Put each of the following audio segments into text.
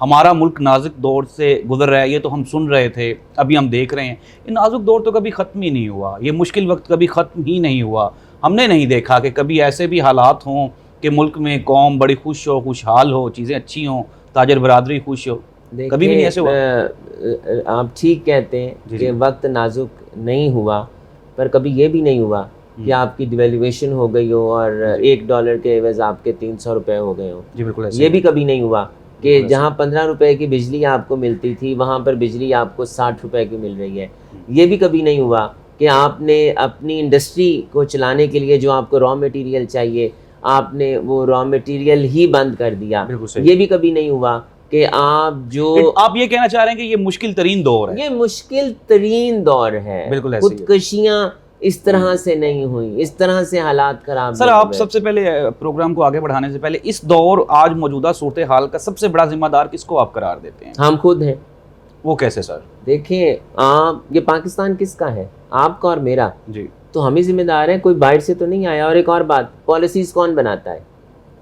ہمارا ملک نازک دور سے گزر رہا ہے، یہ تو ہم سن رہے تھے، ابھی ہم دیکھ رہے ہیں، یہ نازک دور تو کبھی ختم ہی نہیں ہوا، یہ مشکل وقت کبھی ختم ہی نہیں ہوا. ہم نے نہیں دیکھا کہ کبھی ایسے بھی حالات ہوں کہ ملک میں قوم بڑی خوش ہو، خوشحال ہو، چیزیں اچھی ہوں، تاجر برادری خوش ہو. کبھی بھی نہیں ایسے ہوا. آپ ٹھیک کہتے ہیں کہ وقت نازک نہیں ہوا، پر کبھی یہ بھی نہیں ہوا کہ آپ کی ڈیویلیویشن ہو گئی ہو اور $1 کے عوض آپ کے 300 روپے ہو گئے ہوں. جی بالکل ایسے یہ بھی کبھی نہیں ہوا کہ جہاں 15 روپے کی بجلی آپ کو ملتی تھی وہاں پر بجلی آپ کو 60 روپے کی مل رہی ہے. یہ بھی کبھی نہیں ہوا کہ آپ نے اپنی انڈسٹری کو چلانے کے لیے جو آپ کو را مٹیریل چاہیے آپ نے وہ را مٹیریل ہی بند کر دیا. یہ بھی کبھی نہیں ہوا کہ آپ یہ کہنا چاہ رہے ہیں کہ یہ مشکل ترین دور ہے. یہ مشکل ترین دور ہے. بالکل ایسے خودکشیاں اس طرح سے نہیں ہوئیں، اس طرح سے حالات خراب. سر آپ سب سے پہلے پروگرام کو آگے بڑھانے سے پہلے اس دور آج موجودہ صورتحال کا سب سے بڑا ذمہ دار کس کو آپ قرار دیتے ہیں؟ ہم خود ہیں. وہ کیسے سر؟ دیکھیں یہ پاکستان کس کا ہے؟ آپ کا اور میرا. جی تو ہم ہی ذمہ دار ہیں، کوئی باہر سے تو نہیں آیا. اور ایک اور بات، پالیسیز کون بناتا ہے؟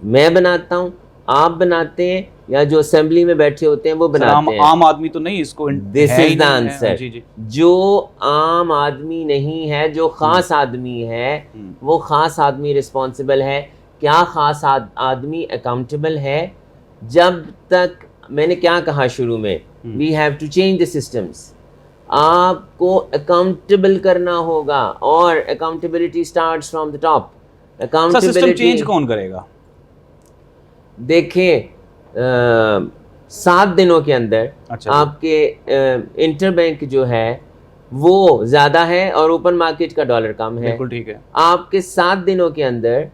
میں بناتا ہوں، آپ بناتے ہیں، یا جو اسمبلی میں بیٹھے ہوتے ہیں وہ بناتے ہیں. عام آدمی تو نہیں اس کو. دس از دا آنسر. جی جی. جو عام آدمی نہیں ہے، جو خاص آدمی ہے، وہ خاص آدمی رسپانسبل ہے. کیا خاص آدمی اکاؤنٹیبل ہے؟ جب تک میں نے کیا کہا شروع میں، we have to change the systems. آپ کو اکاؤنٹیبل کرنا ہوگا اور accountability starts from the top. System change کون کرے گا؟ دیکھیں 7 دنوں کے اندر آپ کے انٹر بینک جو ہے وہ زیادہ ہے اور اوپن مارکیٹ کا ڈالر کم ہے. بالکل ٹھیک ہے. آپ کے 7 دنوں کے اندر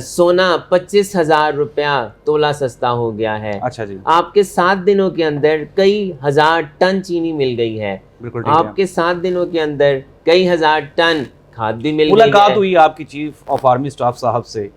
سونا 25,000 روپیہ تولہ سستا ہو گیا ہے. اچھا جی. آپ کے 7 دنوں کے اندر کئی ہزار ٹن چینی مل گئی ہے. آپ کے 7 دنوں کے اندر کئی ہزار ٹن کھاد بھی مل گئی ہے. ملاقات ہوئی آپ کی چیف آف آرمی اسٹاف صاحب سے،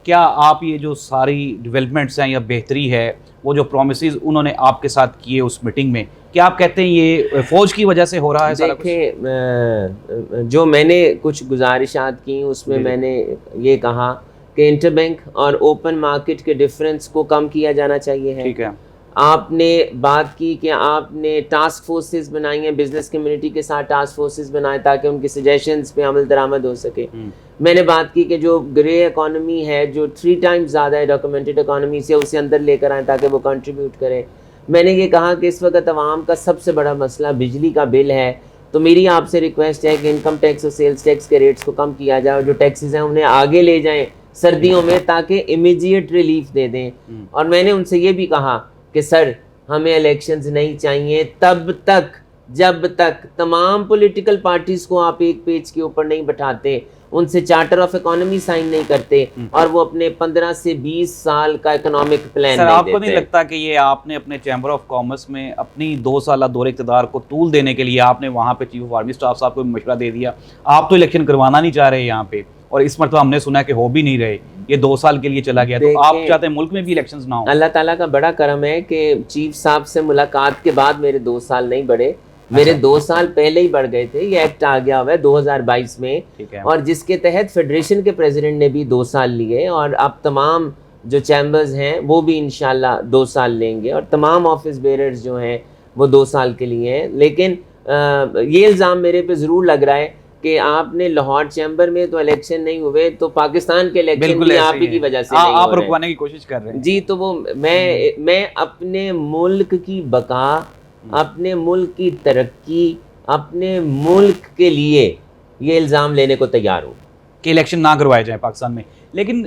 کیا آپ یہ جو ساری ڈیولپمنٹس ہیں یا بہتری ہے، وہ جو پرومسز انہوں نے آپ کے ساتھ کیے اس میٹنگ میں، کیا آپ کہتے ہیں یہ فوج کی وجہ سے ہو رہا ہے سارا کچھ؟ دیکھیں جو میں نے کچھ گزارشات کی اس میں میں نے یہ کہا کہ انٹر بینک اور اوپن مارکیٹ کے ڈفرینس کو کم کیا جانا چاہیے ہے. ٹھیک ہے. آپ نے بات کی کہ آپ نے ٹاسک فورسز بنائی ہیں، بزنس کمیونٹی کے ساتھ ٹاسک فورسز بنائے تاکہ ان کی سجیشنز پہ عمل درآمد ہو سکے. میں نے بات کی کہ جو گرے اکانومی ہے جو 3 ٹائمز زیادہ ہے ڈاکومنٹڈ اکانومی سے، اسے اندر لے کر آئیں تاکہ وہ کنٹریبیوٹ کرے. میں نے یہ کہا کہ اس وقت عوام کا سب سے بڑا مسئلہ بجلی کا بل ہے، تو میری آپ سے ریکویسٹ ہے کہ انکم ٹیکس اور سیلز ٹیکس کے ریٹس کو کم کیا جائے اور جو ٹیکسز ہیں انہیں آگے لے جائیں سردیوں میں تاکہ امیجیٹ ریلیف دے دیں. اور میں نے ان سے یہ بھی کہا کہ سر ہمیں الیکشنز نہیں چاہیے تب تک جب تک تمام پولیٹیکل پارٹیز کو آپ ایک پیج کے اوپر نہیں بٹھاتے، ان سے چارٹر آف اکانومی سائن نہیں کرتے اور وہ اپنے 15 سے 20 سال کا اکنامک پلان نہیں دیتے. آپ کو نہیں لگتا کہ یہ آپ نے اپنے چیمبر آف کامرس میں اپنی 2 سالہ دور اقتدار کو طول دینے کے لیے آپ نے وہاں پہ چیف آف آرمی اسٹاف صاحب کو مشورہ دے دیا؟ آپ تو الیکشن کروانا نہیں چاہ رہے یہاں پہ، اور اس مرتبہ ہم نے سنا کہ ہو بھی نہیں رہے، یہ 2 سال کے لیے چلا گیا، تو آپ چاہتے ہیں ملک میں بھی الیکشنز نہ ہوں؟ اللہ تعالیٰ کا بڑا کرم ہے کہ چیف صاحب سے ملاقات کے بعد میرے 2 سال نہیں بڑھے، میرے 2 سال پہلے ہی بڑھ گئے تھے. یہ ایکٹ آ گیا ہوا ہے 2022 میں، اور جس کے تحت فیڈریشن کے پریزیڈنٹ نے بھی 2 سال لیے، اور اب تمام جو چیمبرز ہیں وہ بھی انشاءاللہ 2 سال لیں گے، اور تمام آفس بیئررز جو ہیں وہ 2 سال کے لیے ہیں. لیکن یہ الزام میرے پہ ضرور لگ رہا ہے کہ آپ نے لاہور چیمبر میں تو الیکشن نہیں ہوئے، تو پاکستان کے الیکشن بھی آپ ہی کی وجہ سے نہیں ہو رہے. آپ رکوانے کی کوشش کر رہے ہیں. جی تو وہ میں اپنے ملک کی بقا، اپنے ملک کی ترقی، اپنے ملک کے لیے یہ الزام لینے کو تیار ہوں کہ الیکشن نہ کروائے جائیں پاکستان میں. لیکن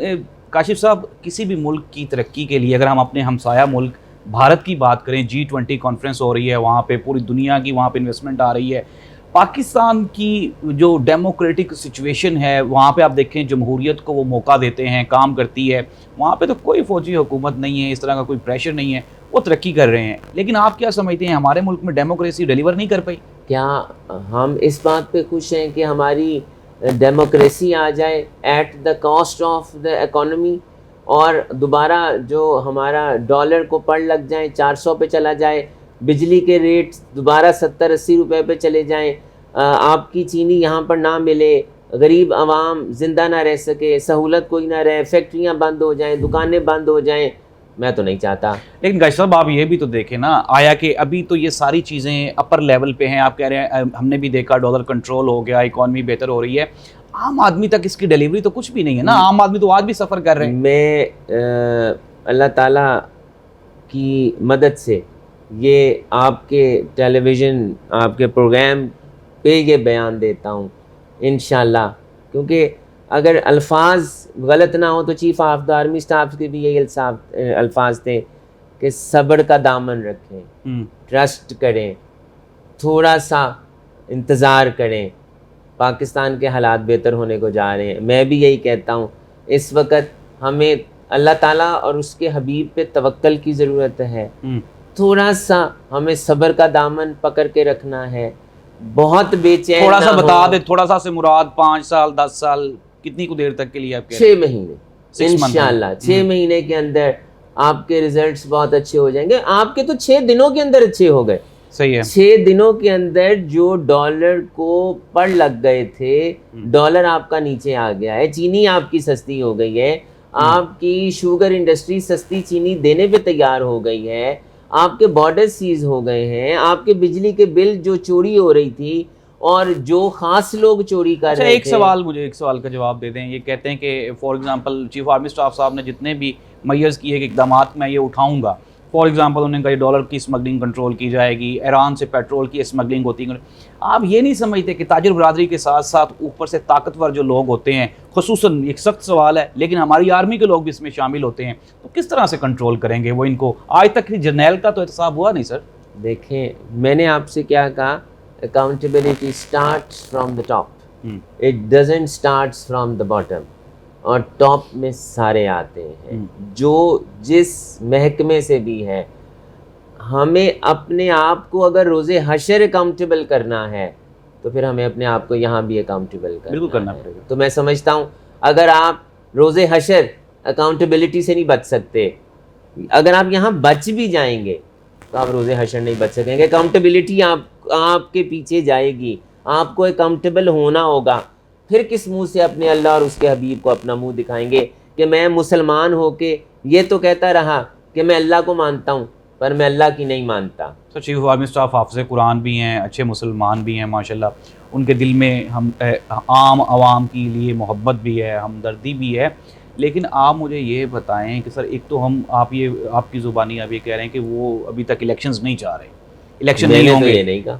کاشف صاحب، کسی بھی ملک کی ترقی کے لیے اگر ہم اپنے ہمسایہ ملک بھارت کی بات کریں، G20 کانفرنس ہو رہی ہے وہاں پہ، پوری دنیا کی وہاں پہ انویسٹمنٹ آ رہی ہے، پاکستان کی جو ڈیموکریٹک سچویشن ہے وہاں پہ آپ دیکھیں جمہوریت کو وہ موقع دیتے ہیں، کام کرتی ہے، وہاں پہ تو کوئی فوجی حکومت نہیں ہے، اس طرح کا کوئی پریشر نہیں ہے، وہ ترقی کر رہے ہیں. لیکن آپ کیا سمجھتے ہیں ہمارے ملک میں ڈیموکریسی ڈیلیور نہیں کر پائی؟ کیا ہم اس بات پہ خوش ہیں کہ ہماری ڈیموکریسی آ جائے at the cost of the economy, اور دوبارہ جو ہمارا ڈالر کو پڑ لگ جائیں، 400 پہ چلا جائے، بجلی کے ریٹ دوبارہ 70-80 روپے پہ چلے جائیں، آپ کی چینی یہاں پر نہ ملے، غریب عوام زندہ نہ رہ سکے، سہولت کوئی نہ رہے، فیکٹریاں بند ہو جائیں، دکانیں بند ہو جائیں، میں تو نہیں چاہتا. لیکن گاجی صاحب آپ یہ بھی تو دیکھیں نا, آیا کہ ابھی تو یہ ساری چیزیں اپر لیول پہ ہیں, آپ کہہ رہے ہیں ہم نے بھی دیکھا ڈالر کنٹرول ہو گیا, اکانومی بہتر ہو رہی ہے, عام آدمی تک اس کی ڈیلیوری تو کچھ بھی نہیں ہے نا, عام آدمی تو آج بھی سفر کر رہے ہیں. میں اللہ تعالیٰ کی مدد سے یہ آپ کے ٹیلی ویژن, آپ کے پروگرام پہ یہ بیان دیتا ہوں انشاءاللہ, کیونکہ اگر الفاظ غلط نہ ہو تو chief of the army staff کے بھی یہی الفاظ تھے کہ صبر کا دامن رکھیں, ٹرسٹ کریں, تھوڑا سا انتظار کریں, پاکستان کے حالات بہتر ہونے کو جا رہے ہیں. میں بھی یہی کہتا ہوں اس وقت ہمیں اللہ تعالیٰ اور اس کے حبیب پہ توکل کی ضرورت ہے, تھوڑا سا ہمیں صبر کا دامن پکڑ کے رکھنا ہے, بہت بے چین. تھوڑا سا بتا دے, تھوڑا سا سے مراد 5 سال 10 سال کتنی کو دیر تک کے لیے آپ کہہ رہے ہیں؟ 6 مہینے انشاءاللہ. 6 مہینے کے اندر آپ کے ریزلٹس بہت اچھے ہو جائیں گے. آپ کے تو 6 دنوں کے اندر اچھے ہو گئے. صحیح ہے. 6 دنوں کے اندر جو ڈالر کو پڑ لگ گئے تھے, ڈالر آپ کا نیچے آ گیا ہے, چینی آپ کی سستی ہو گئی ہے, آپ کی شوگر انڈسٹری سستی چینی دینے پہ تیار ہو گئی ہے, آپ کے بارڈر سیز ہو گئے ہیں, آپ کے بجلی کے بل جو چوری ہو رہی تھی اور جو خاص لوگ چوری کر رہے تھے. ایک سوال کا جواب دے دیں. یہ کہتے ہیں کہ for example chief army staff صاحب نے جتنے بھی میئرز کیے کہ اقدامات میں یہ اٹھاؤں گا, فار ایگزامپل انہوں نے کہا ڈالر کی اسمگلنگ کنٹرول کی جائے گی, ایران سے پیٹرول کی اسمگلنگ ہوتی ہے. آپ یہ نہیں سمجھتے کہ تاجر برادری کے ساتھ ساتھ اوپر سے طاقتور جو لوگ ہوتے ہیں, خصوصاً ایک سخت سوال ہے لیکن ہماری آرمی کے لوگ بھی اس میں شامل ہوتے ہیں, تو کس طرح سے کنٹرول کریں گے وہ ان کو؟ آج تک جرنیل کا تو احتساب ہوا نہیں سر. دیکھیں میں نے آپ سے کیا کہا, accountability starts from the top, it doesn't starts from the bottom. اور ٹاپ میں سارے آتے ہیں, جو جس محکمے سے بھی ہے. ہمیں اپنے آپ کو اگر روز حشر اکاؤنٹیبل کرنا ہے تو پھر ہمیں اپنے آپ کو یہاں بھی اکاؤنٹیبل کرنا ہے. تو میں سمجھتا ہوں اگر آپ روز حشر اکاؤنٹیبلٹی سے نہیں بچ سکتے, اگر آپ یہاں بچ بھی جائیں گے تو آپ روز حشر نہیں بچ سکیں گے. اکاؤنٹیبلٹی آپ کے پیچھے جائے گی, آپ کو اکاؤنٹیبل ہونا ہوگا. پھر کس منہ سے اپنے اللہ اور اس کے حبیب کو اپنا منہ دکھائیں گے کہ میں مسلمان ہو کے یہ تو کہتا رہا کہ میں اللہ کو مانتا ہوں پر میں اللہ کی نہیں مانتا. سر چیف آرمی اسٹاف حافظ قرآن بھی ہیں, اچھے مسلمان بھی ہیں ماشاءاللہ, ان کے دل میں ہم عام عوام کے لیے محبت بھی ہے, ہمدردی بھی ہے. لیکن آپ مجھے یہ بتائیں کہ سر ایک تو آپ کی زبانی آپ یہ کہہ رہے ہیں کہ وہ ابھی تک الیکشنز نہیں چاہ رہے, الیکشن نہیں ہوں گے. یہ نہیں کہا,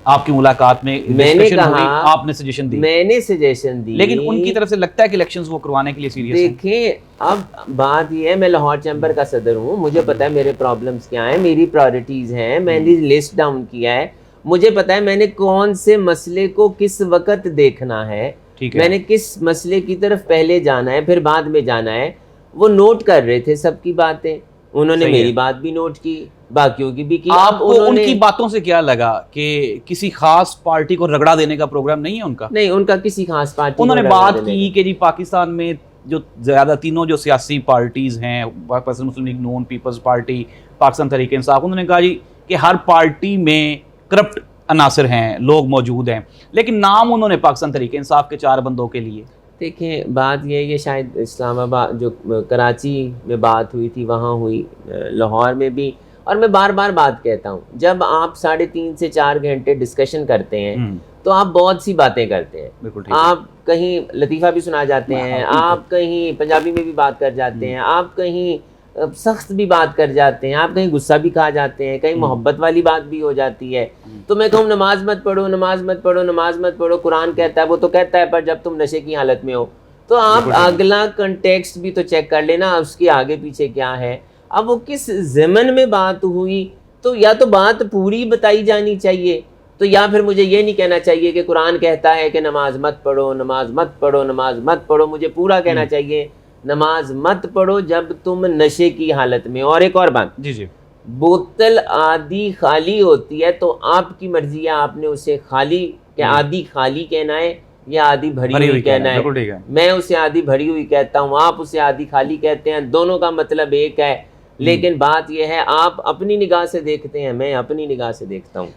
آپ کی ملاقات میں میں نے کہا, آپ نے سجیشن دی, میں نے سجیشن دی, لیکن ان کی طرف سے لگتا ہے کہ الیکشنز وہ کروانے کے لیے سیریس ہیں. دیکھیں اب بات یہ ہے, میں لاہور چیمبر کا صدر ہوں, مجھے پتا ہے میرے پرابلمز کیا ہیں, میری پرائرٹیز ہیں, میں نے لسٹ ڈاؤن کیا ہے, مجھے پتا ہے میں نے کون سے مسئلے کو کس وقت دیکھنا ہے, میں نے کس مسئلے کی طرف پہلے جانا ہے پھر بعد میں جانا ہے. وہ نوٹ کر رہے تھے سب کی باتیں, انہوں نے میری بات بھی نوٹ کی, باقیوں کی بھی کی. آپ کو ان کی باتوں سے کیا لگا کہ کسی خاص پارٹی کو رگڑا دینے کا پروگرام نہیں ہے ان کا؟ نہیں, ان کا کسی خاص پارٹی, انہوں نے بات کی کہ جی پاکستان میں جو زیادہ تینوں جو سیاسی پارٹیز ہیں, پاکستان مسلم لیگ نون, پیپلز پارٹی, پاکستان تحریک انصاف, انہوں نے کہا جی کہ ہر پارٹی میں کرپٹ عناصر ہیں, لوگ موجود ہیں, لیکن نام انہوں نے پاکستان تحریک انصاف کے 4 بندوں کے لیے. دیکھیں بات یہ شاید اسلام آباد جو کراچی میں بات ہوئی تھی وہاں ہوئی, لاہور میں بھی. اور میں بار بار بات کہتا ہوں, جب آپ 3.5 سے 4 گھنٹے ڈسکشن کرتے ہیں تو آپ بہت سی باتیں کرتے ہیں. آپ کہیں لطیفہ بھی سنا جاتے ہیں, آپ کہیں پنجابی میں بھی بات کر جاتے ہیں, آپ کہیں سخت بھی بات کر جاتے ہیں, آپ کہیں غصہ بھی کھا جاتے ہیں, کہیں محبت والی بات بھی ہو جاتی ہے. تو میں کہوں نماز مت پڑھو, نماز مت پڑھو, نماز مت پڑھو, قرآن کہتا ہے, وہ تو کہتا ہے, پر جب تم نشے کی حالت میں ہو تو آپ اگلا کنٹیکسٹ بھی تو چیک کر لینا, اس کے آگے پیچھے کیا ہے. اب وہ کس ضمن میں بات ہوئی, تو یا تو بات پوری بتائی جانی چاہیے, تو یا پھر مجھے یہ نہیں کہنا چاہیے کہ قرآن کہتا ہے کہ نماز مت پڑھو, نماز مت پڑھو, نماز مت پڑھو. مجھے پورا کہنا چاہیے نماز مت پڑھو جب تم نشے کی حالت میں. اور ایک اور بات, جی بوتل آدھی خالی ہوتی ہے تو آپ کی مرضی ہے, آپ نے اسے خالی کہ آدھی خالی کہنا ہے یا آدھی بھری ہوئی کہنا ہے. میں اسے آدھی بھری ہوئی کہتا ہوں, آپ اسے آدھی خالی کہتے ہیں, دونوں کا مطلب ایک ہے. لیکن بات یہ ہے آپ اپنی نگاہ سے دیکھتے ہیں, میں اپنی نگاہ سے دیکھتا ہوں.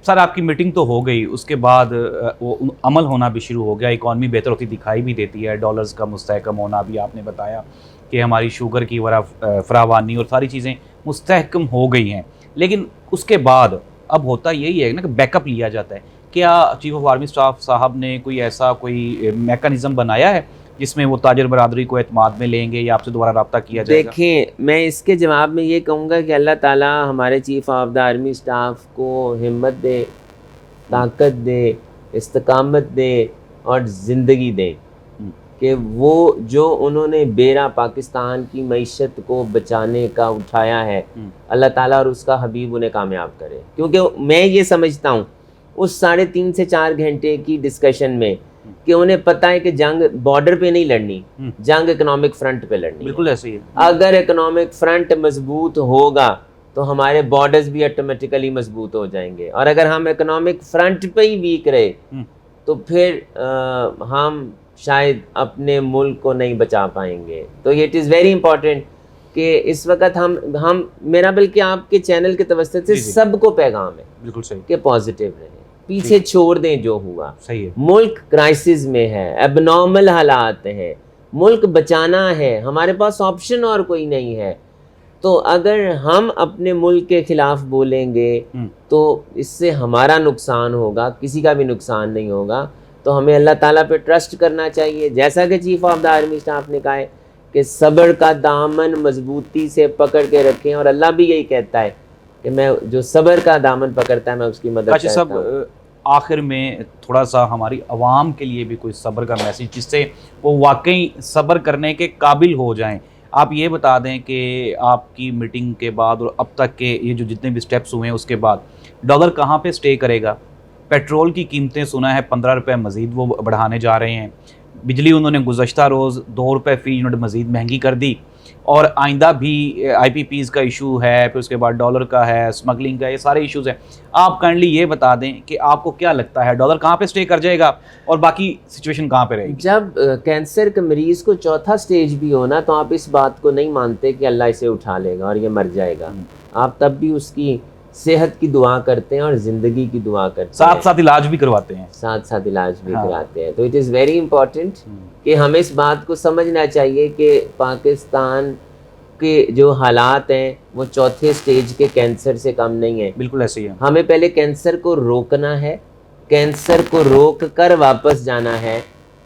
سر آپ کی میٹنگ تو ہو گئی, اس کے بعد وہ عمل ہونا بھی شروع ہو گیا, اکانومی بہتر ہوتی دکھائی بھی دیتی ہے, ڈالرز کا مستحکم ہونا بھی آپ نے بتایا. کہ ہماری شوگر کی فراوانی اور ساری چیزیں مستحکم ہو گئی ہیں، لیکن اس کے بعد اب ہوتا یہی ہے نا کہ بیک اپ لیا جاتا ہے. کیا چیف آف آرمی اسٹاف صاحب نے کوئی ایسا کوئی میکانزم بنایا ہے جس میں وہ تاجر برادری کو اعتماد میں لیں گے یا آپ سے دوبارہ رابطہ کیا جائے گا؟ دیکھیں، میں اس کے جواب میں یہ کہوں گا کہ اللہ تعالیٰ ہمارے chief of the army staff کو ہمت دے، طاقت دے، استقامت دے اور زندگی دے کہ وہ جو انہوں نے بیڑا پاکستان کی معیشت کو بچانے کا اٹھایا ہے، اللہ تعالیٰ اور اس کا حبیب انہیں کامیاب کرے. کیونکہ میں یہ سمجھتا ہوں اس 3.5 سے 4 گھنٹے کی ڈسکشن میں کہ انہیں پتہ ہے کہ جنگ بارڈر پہ نہیں لڑنی، جنگ اکنامک فرنٹ پہ لڑنی. بالکل ایسے ہی ہے. اگر اکنامک فرنٹ مضبوط ہوگا تو ہمارے بارڈرز بھی آٹومیٹیکلی مضبوط ہو جائیں گے، اور اگر ہم اکنامک فرنٹ پہ ہی ویک رہے تو پھر ہم شاید اپنے ملک کو نہیں بچا پائیں گے. تو اٹ از ویری امپورٹنٹ کہ اس وقت ہم میرا بلکہ آپ کے چینل کے توسط سے سب کو پیغام ہے بالکل صحیح کہ پازیٹیو رہیں، پیچھے چھوڑ دیں جو ہوا. صحیح ہے. ملک کرائسس میں ہے، اب نارمل حالات ہیں، ملک بچانا ہے، ہمارے پاس آپشن اور کوئی نہیں ہے. تو اگر ہم اپنے ملک کے خلاف بولیں گے تو اس سے ہمارا نقصان ہوگا، کسی کا بھی نقصان نہیں ہوگا. تو ہمیں اللہ تعالیٰ پہ ٹرسٹ کرنا چاہیے، جیسا کہ chief of the army staff نے کہا ہے کہ صبر کا دامن مضبوطی سے پکڑ کے رکھیں، اور اللہ بھی یہی کہتا ہے کہ میں جو صبر کا دامن پکڑتا ہے میں اس کی مدد کرتا ہوں. آخر میں تھوڑا سا ہماری عوام کے لیے بھی کوئی صبر کا میسیج جس سے وہ واقعی صبر کرنے کے قابل ہو جائیں. آپ یہ بتا دیں کہ آپ کی میٹنگ کے بعد اور اب تک کے یہ جو جتنے بھی سٹیپس ہوئے ہیں اس کے بعد ڈالر کہاں پہ سٹے کرے گا؟ پیٹرول کی قیمتیں سنا ہے 15 روپے مزید وہ بڑھانے جا رہے ہیں. بجلی انہوں نے گزشتہ روز 2 روپے فی یونٹ مزید مہنگی کر دی، اور آئندہ بھی آئی پی پیز کا ایشو ہے، پھر اس کے بعد ڈالر کا ہے، اسمگلنگ کا، یہ سارے ایشوز ہیں. آپ کائنڈلی یہ بتا دیں کہ آپ کو کیا لگتا ہے ڈالر کہاں پہ سٹے کر جائے گا اور باقی سچویشن کہاں پہ رہے گی؟ جب کینسر کے مریض کو 4تھا سٹیج بھی ہونا تو آپ اس بات کو نہیں مانتے کہ اللہ اسے اٹھا لے گا اور یہ مر جائے گا. آپ تب بھی اس کی صحت کی دعا کرتے ہیں اور زندگی کی دعا کرتے ہیں، ساتھ ساتھ علاج بھی کرواتے ہیں. ساتھ ساتھ علاج بھی کراتے ہیں. تو اٹ از ویری امپورٹنٹ کہ ہمیں اس بات کو سمجھنا چاہیے کہ پاکستان کے جو حالات ہیں وہ 4تھے سٹیج کے کینسر سے کم نہیں ہیں. بالکل ایسے ہی ہے. ہمیں پہلے کینسر کو روکنا ہے، کینسر کو روک کر واپس جانا ہے.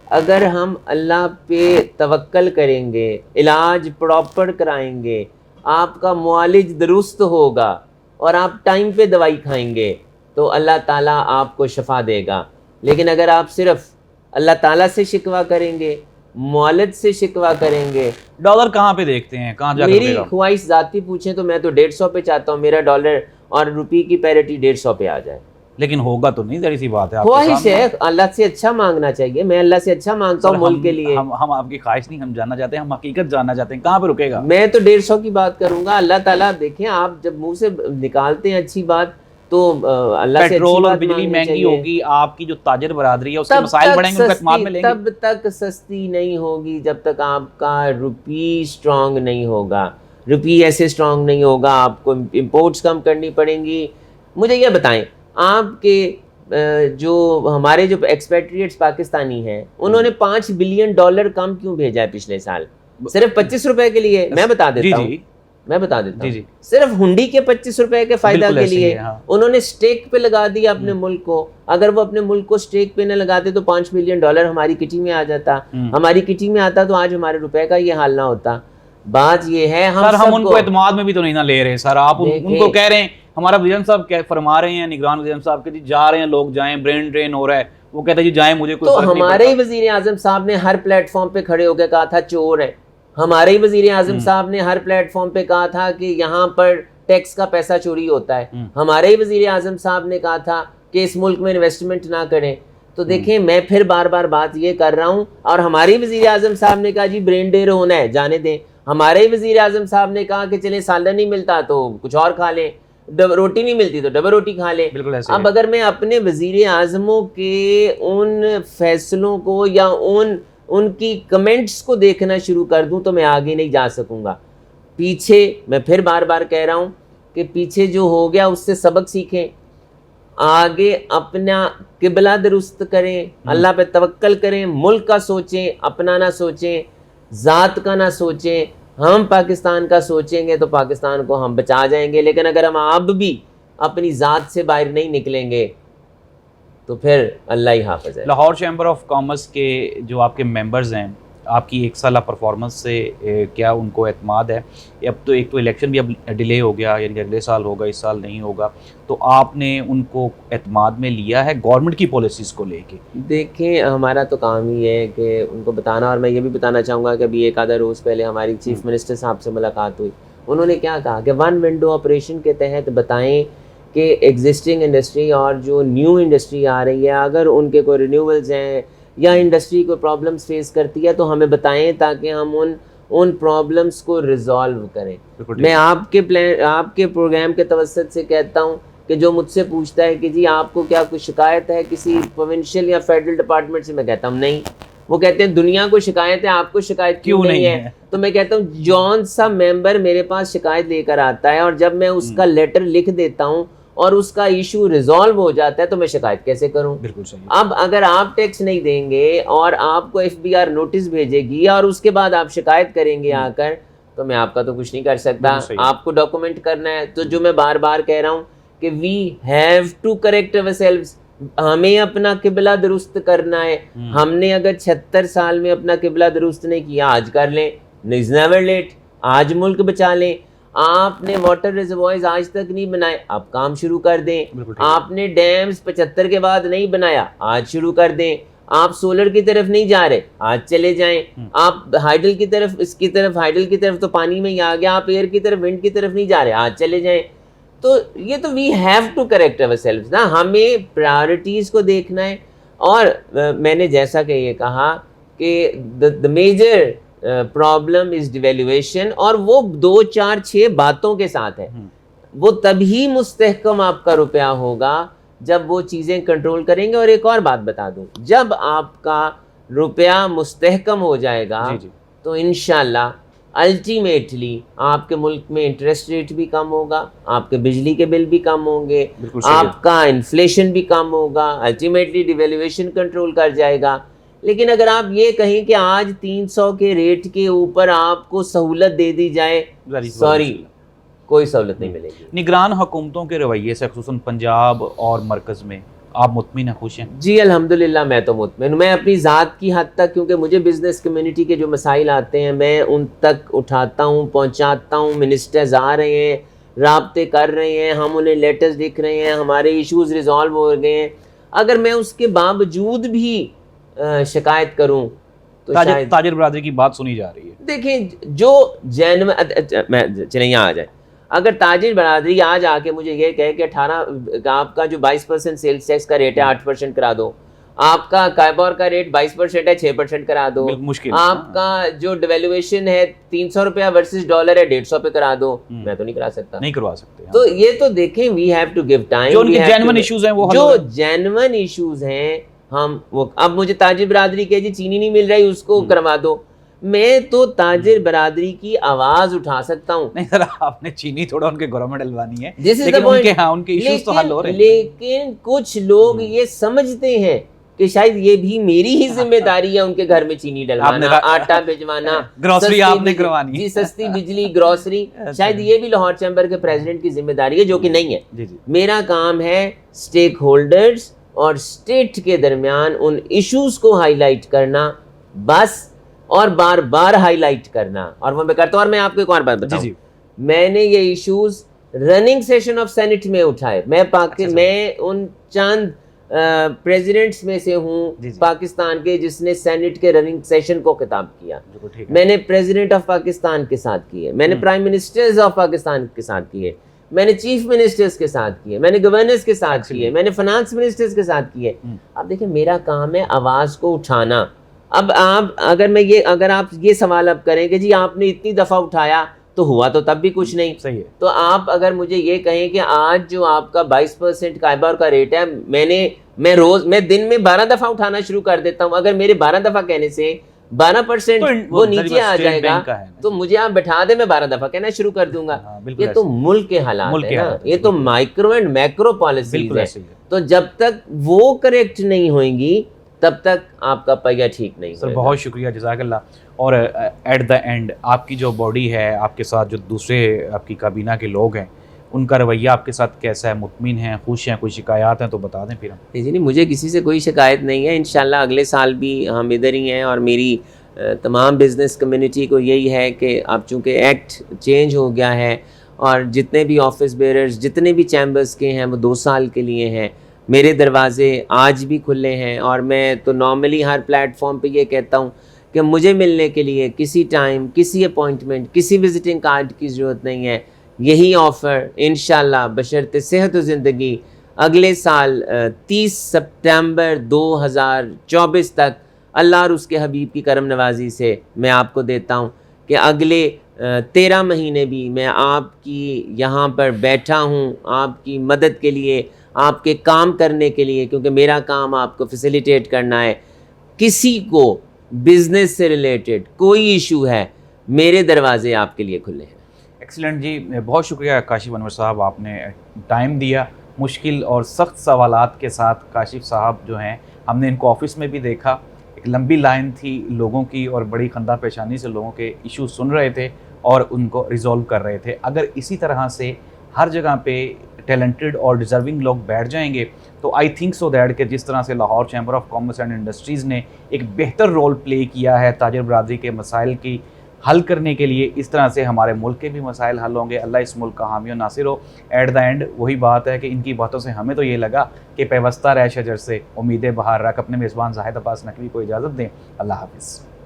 اگر ہم اللہ پہ توکل کریں گے، علاج پراپر کرائیں گے، آپ کا معالج درست ہوگا اور آپ ٹائم پہ دوائی کھائیں گے تو اللہ تعالیٰ آپ کو شفا دے گا. لیکن اگر آپ صرف اللہ تعالیٰ سے شکوہ کریں گے، معالج سے شکوہ کریں گے. ڈالر کہاں پہ دیکھتے ہیں، کہاں جا کر میری خواہش ذاتی پوچھیں تو میں تو 150 پہ چاہتا ہوں میرا ڈالر اور روپی کی پیرٹی 150 پہ آ جائے. لیکن ہوگا تو نہیں، ذری سی بات ہے. خواہش ہے، اللہ سے اچھا مانگنا چاہیے. میں اللہ سے اچھا مانگتا ہوں ملک کے لیے. ہم آپ کی خواہش نہیں ہم جاننا چاہتے ہیں، ہم حقیقت جاننا چاہتے ہیں کہاں پہ رکے گا. میں تو 150 کی بات کروں گا. اللہ تعالیٰ دیکھیں، آپ جب منہ سے نکالتے ہیں اچھی بات تو اللہ سے پیٹرول اور بجلی مہنگی ہوگی، آپ کی جو تاجر برادری ہے اس کے مسائل بڑھیں گے، ان کو اعتماد میں لیں گے. تب تک سستی نہیں ہوگی جب تک آپ کا روپی اسٹرانگ نہیں ہوگا. روپی ایسے اسٹرانگ نہیں ہوگا، آپ کو امپورٹس کم کرنی پڑیں گی. مجھے یہ بتائیں، آپ کے جو ہمارے جو ایکسپیٹریٹس پاکستانی ہیں انہوں نے $5 بلین کم کیوں بھیجا ہے پچھلے سال؟ صرف 25 روپے کے لیے. میں بتا دیتا ہوں صرف ہنڈی کے 25 روپے کے فائدہ کے لیے انہوں نے سٹیک پہ لگا دیا اپنے ملک کو. اگر وہ اپنے ملک کو سٹیک پہ نہ لگاتے تو $5 بلین ہماری کٹی میں آ جاتا. ہماری کٹی میں آتا تو آج ہمارے روپے کا یہ حال نہ ہوتا. بات یہ ہے ہم ان کو اعتماد میں بھی تو نہیں نہ لے رہے سر. آپ ان کو کہہ رہے ہیں، ہمارا وزیر صاحب فرما رہے ہیں، نگران وزیر صاحب کہ جی جا رہے ہیں لوگ، جائیں، برین ڈرین ہو رہا ہے. وہ کہتے ہیں جی جائیں، مجھے کوئی فرق نہیں پڑتا. ہمارے ہی وزیر اعظم صاحب نے ہر پلیٹ فارم پہ کھڑے ہو کے کہا تھا چور ہے. ہمارے ہی وزیر اعظم صاحب نے ہر پلیٹ فارم پہ کہا تھا کہ یہاں پر ٹیکس کا پیسہ چوری ہوتا ہے. ہمارے ہی وزیر اعظم صاحب نے کہا تھا کہ اس ملک میں انویسٹمنٹ نہ کریں. تو دیکھیں، میں پھر بار بار بات یہ کر رہا ہوں، اور ہمارے ہی وزیر اعظم صاحب نے کہا جی برین ڈیر ہونا ہے، جانے دیں. ہمارے ہی وزیر اعظم صاحب نے کہا کہ چلیں سالن نہیں ملتا تو کچھ اور کھا لیں، روٹی نہیں ملتی تو ڈبل روٹی کھا لیں. اب اگر میں اپنے وزیر اعظموں کے ان فیصلوں کو یا ان کی کمنٹس کو دیکھنا شروع کر دوں تو میں آگے نہیں جا سکوں گا. پیچھے میں پھر بار بار کہہ رہا ہوں کہ پیچھے جو ہو گیا اس سے سبق سیکھیں، آگے اپنا قبلہ درست کریں، اللہ پہ توکل کریں، ملک کا سوچیں، اپنا نہ سوچیں. ذات کا نہ سوچیں. ہم پاکستان کا سوچیں گے تو پاکستان کو ہم بچا جائیں گے, لیکن اگر ہم اب بھی اپنی ذات سے باہر نہیں نکلیں گے تو پھر اللہ ہی حافظ ہے. لاہور چیمبر آف کامرس کے جو آپ کے ممبرز ہیں, آپ کی ایک سالہ پرفارمنس سے کیا ان کو اعتماد ہے؟ اب تو ایک تو الیکشن بھی اب ڈیلے ہو گیا, یعنی اگلے سال ہوگا, اس سال نہیں ہوگا, تو آپ نے ان کو اعتماد میں لیا ہے گورنمنٹ کی پالیسیز کو لے کے؟ دیکھیں ہمارا تو کام ہی ہے کہ ان کو بتانا, اور میں یہ بھی بتانا چاہوں گا کہ ابھی ایک آدھا روز پہلے ہماری چیف منسٹر صاحب سے ملاقات ہوئی. انہوں نے کیا کہا کہ ون ونڈو آپریشن کے تحت بتائیں کہ ایگزسٹنگ انڈسٹری اور جو نیو انڈسٹری آ رہی ہے, اگر ان کے کوئی رینیوبلز ہیں یا انڈسٹری کوئی پرابلمس فیس کرتی ہے تو ہمیں بتائیں تاکہ ہم ان پرابلمس کو ریزالو کریں. میں آپ کے پروگرام کے توسط سے کہتا ہوں کہ جو مجھ سے پوچھتا ہے کہ جی آپ کو کیا کوئی شکایت ہے کسی پروونشل یا فیڈرل ڈپارٹمنٹ سے, میں کہتا ہوں نہیں. وہ کہتے ہیں دنیا کو شکایت ہے, آپ کو شکایت کیوں نہیں ہے؟ تو میں کہتا ہوں جون سا ممبر میرے پاس شکایت لے کر آتا ہے اور جب میں اس کا لیٹر لکھ دیتا ہوں اور اس کا ایشو ریزالو ہو جاتا ہے تو میں شکایت کیسے کروں؟ بالکل صحیح. اب اگر آپ ٹیکس نہیں دیں گے اور آپ کو FBR نوٹس بھیجے گی اور اس کے بعد آپ شکایت کریں گے آ کر, تو میں آپ کا تو کچھ نہیں کر سکتا. آپ کو ڈاکومنٹ کرنا ہے. تو جو میں بار بار کہہ رہا ہوں کہ we have to correct ourselves, ہمیں اپنا قبلہ درست کرنا ہے. ہم نے اگر 76 سال میں اپنا قبلہ درست نہیں کیا, آج کر لیں, از نیور لیٹ. آج ملک بچا لیں. آپ نے واٹر ریزروائرز آج تک نہیں بنائے, آپ کام شروع کر دیں. آپ نے ڈیمز 75 کے بعد نہیں بنایا, آج شروع کر دیں. آپ سولر کی طرف نہیں جا رہے, آج چلے جائیں. آپ ہائیڈل کی طرف, اس کی طرف, ہائیڈل کی طرف تو پانی میں ہی آ گیا, آپ ایئر کی طرف, ونڈ کی طرف نہیں جا رہے, آج چلے جائیں. تو یہ تو we have to correct ourselves نا, ہمیں پرائورٹیز کو دیکھنا ہے. اور میں نے جیسا کہ یہ کہا کہ the major problem is devolution, اور وہ 2 4 6 باتوں کے ساتھ ہے. وہ تبھی مستحکم آپ کا روپیہ ہوگا جب وہ چیزیں کنٹرول کریں گے. اور ایک اور بات بتا دوں, جب آپ کا روپیہ مستحکم ہو جائے گا تو انشاءاللہ الٹیمیٹلی آپ کے ملک میں انٹرسٹ ریٹ بھی کم ہوگا, آپ کے بجلی کے بل بھی کم ہوں گے, آپ کا انفلیشن بھی کم ہوگا, الٹیمیٹلی ڈیویلویشن کنٹرول کر جائے گا. لیکن اگر آپ یہ کہیں کہ آج 300 کے ریٹ کے اوپر آپ کو سہولت دے دی جائے, سوری, کوئی سہولت نہیں ملے گی. نگران حکومتوں کے رویے سے خصوصاً پنجاب اور مرکز میں آپ مطمئن ہیں, خوش ہیں؟ جی الحمدللہ میں تو مطمئن ہوں. میں اپنی ذات کی حد تک, کیونکہ مجھے بزنس کمیونٹی کے جو مسائل آتے ہیں میں ان تک اٹھاتا ہوں, پہنچاتا ہوں. منسٹرز آ رہے ہیں, رابطے کر رہے ہیں, ہم انہیں لیٹرز لکھ رہے ہیں, ہمارے ایشوز ریزالو ہو گئے ہیں. اگر میں اس کے باوجود بھی شکایت کروں تو تاجر برادری کی بات سنی جا رہی ہے. دیکھیں جو چلیں یہاں آ جائیں. اگر تاجر برادری آج آ کے مجھے یہ کہے کہ 18 آپ کا جو 22% سیلز ٹیکس کا ریٹ ہے 8% کرا دو, آپ کا کائبور کا ریٹ 22% ہے 6% کرا دو, آپ کا جو ڈیویلویشن ہے 300 روپیہ ورسز ڈالر ہے 150 پہ کرا دو, میں تو نہیں کرا سکتا, نہیں کروا سکتے. تو یہ تو دیکھیں we have to give time. جو ان کے جینوئن ایشوز ہیں وہ جو جینوئن ایشوز ہیں ہم وہ, اب مجھے تاجر برادری کہ جی چینی نہیں مل رہی اس کو کروا دو, میں تو تاجر برادری کی آواز اٹھا سکتا ہوں. نہیں سر, آپ نے چینی تھوڑا ان کے گورنمنٹ ڈلوانی ہے, لیکن ان کے ایشوز تو حل ہو رہے ہیں. لیکن کچھ لوگ یہ سمجھتے ہیں کہ شاید یہ بھی میری ہی ذمہ داری ہے ان کے گھر میں چینی ڈلوانا, آٹا بھجوانا, گروسری آپ نے کروانی, جی سستی بجلی, گروسری, شاید یہ بھی لاہور چیمبر کے پریزیڈنٹ کی ذمہ داری ہے, جو کہ نہیں ہے. میرا کام ہے اسٹیک ہولڈرز اور اسٹیٹ کے درمیان ان ایشوز کو ہائی لائٹ کرنا بس, اور بار بار ہائی لائٹ کرنا, اور وہ میں کرتا ہوں. اور میں آپ کو ایک اور بات بتاؤں, میں نے یہ issues running session of Senate میں اٹھائے. میں ان چند پریزیڈنٹس میں سے ہوں پاکستان کے جس نے سینٹ کے رننگ سیشن کو خطاب کیا. میں نے پریزیڈنٹ آف پاکستان کے ساتھ کیے, میں نے پرائم منسٹرز آف پاکستان کے ساتھ کیے, میں نے چیف منسٹرز کے ساتھ کیے, میں نے گورنرز کے ساتھ کیے, میں نے فنانس منسٹرز کے ساتھ کیے. اب دیکھیں میرا کام ہے آواز کو اٹھانا. اب آپ اگر آپ یہ سوال اب کریں کہ جی آپ نے اتنی دفعہ اٹھایا تو ہوا تو تب بھی کچھ نہیں. صحیح ہے. تو آپ اگر مجھے یہ کہیں کہ آج جو آپ کا 22% کائبور کا ریٹ ہے, میں دن میں 12 دفعہ اٹھانا شروع کر دیتا ہوں. اگر میرے 12 دفعہ کہنے سے 12% وہ نیچے آ جائے گا تو مجھے آپ بٹھا دیں, میں 12 دفعہ کہنا شروع کر دوں گا. یہ تو ملک کے حالات ہیں نا, یہ تو مائکرو اینڈ میکرو پالیسیز ہیں. تو جب تک وہ کریکٹ نہیں ہوئیں گی تب تک آپ کا پہیہ ٹھیک نہیں سر ہوگا۔ بہت شکریہ، جزاک اللہ۔ اور ایٹ دا اینڈ آپ کی جو باڈی ہے، آپ کے ساتھ جو دوسرے آپ کی کابینہ کے لوگ ہیں، ان کا رویہ آپ کے ساتھ کیسا ہے؟ مطمئن ہیں، خوش ہیں، کوئی شکایات ہیں تو بتا دیں پھر ہم۔ نہیں، مجھے کسی سے کوئی شکایت نہیں ہے، انشاءاللہ اگلے سال بھی ہم ادھر ہی ہیں، اور میری تمام بزنس کمیونٹی کو یہی ہے کہ اب چونکہ ایکٹ چینج ہو گیا ہے، اور جتنے بھی آفس بیئررز جتنے بھی چیمبرز کے ہیں وہ 2 سال کے لیے ہیں، میرے دروازے آج بھی کھلے ہیں، اور میں تو نارملی ہر پلیٹ فارم پہ یہ کہتا ہوں کہ مجھے ملنے کے لیے کسی ٹائم، کسی اپوائنٹمنٹ، کسی وزٹنگ کارڈ کی ضرورت نہیں ہے۔ یہی آفر انشاءاللہ بشرط صحت و زندگی اگلے سال 30 سپتمبر 2024 تک اللہ اور اس کے حبیب کی کرم نوازی سے میں آپ کو دیتا ہوں کہ اگلے 13 مہینے بھی میں آپ کی یہاں پر بیٹھا ہوں، آپ کی مدد کے لیے، آپ کے کام کرنے کے لیے، کیونکہ میرا کام آپ کو فیسیلیٹیٹ کرنا ہے۔ کسی کو بزنس سے ریلیٹڈ کوئی ایشو ہے، میرے دروازے آپ کے لیے کھلے ہیں۔ ایکسلنٹ جی، بہت شکریہ کاشف انور صاحب، آپ نے ٹائم دیا۔ مشکل اور سخت سوالات کے ساتھ کاشف صاحب جو ہیں، ہم نے ان کو آفس میں بھی دیکھا، ایک لمبی لائن تھی لوگوں کی، اور بڑی خندہ پیشانی سے لوگوں کے ایشو سن رہے تھے اور ان کو ریزولو کر رہے تھے۔ اگر اسی طرح سے ہر جگہ پہ ٹیلنٹڈ اور ڈیزرونگ لوگ بیٹھ جائیں گے تو آئی تھنک سو دیٹ کہ جس طرح سے Lahore chamber of commerce and industries نے ایک بہتر رول پلے کیا ہے تاجر برادری کے مسائل کی حل کرنے کے لیے، اس طرح سے ہمارے ملک کے بھی مسائل حل ہوں گے۔ اللہ اس ملک کا حامی و ناصر ہو۔ ایٹ دا اینڈ وہی بات ہے کہ ان کی باتوں سے ہمیں تو یہ لگا کہ پیوستہ رہ شجر سے امیدیں بہار رکھ۔ اپنے میزبان زاہد عباس نقوی کو اجازت دیں، اللہ حافظ۔